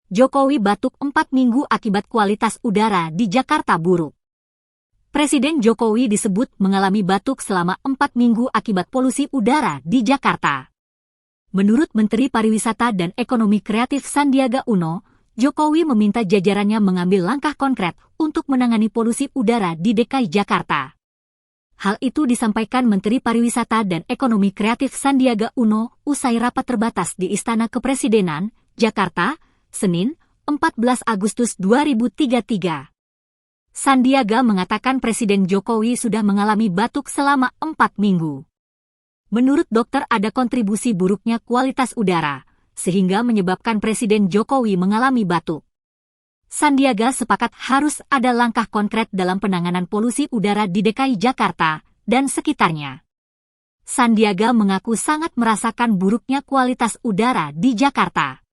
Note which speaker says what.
Speaker 1: Jokowi batuk 4 minggu akibat kualitas udara di Jakarta buruk. Presiden Jokowi disebut mengalami batuk selama 4 minggu akibat polusi udara di Jakarta. Menurut Menteri Pariwisata dan Ekonomi Kreatif Sandiaga Uno, Jokowi meminta jajarannya mengambil langkah konkret untuk menangani polusi udara di DKI Jakarta. Hal itu disampaikan Menteri Pariwisata dan Ekonomi Kreatif Sandiaga Uno usai rapat terbatas di Istana Kepresidenan, Jakarta, Senin, 14 Agustus 2023. Sandiaga mengatakan Presiden Jokowi sudah mengalami batuk selama 4 minggu. Menurut dokter ada kontribusi buruknya kualitas udara, sehingga menyebabkan Presiden Jokowi mengalami batuk. Sandiaga sepakat harus ada langkah konkret dalam penanganan polusi udara di DKI Jakarta dan sekitarnya. Sandiaga mengaku sangat merasakan buruknya kualitas udara di Jakarta.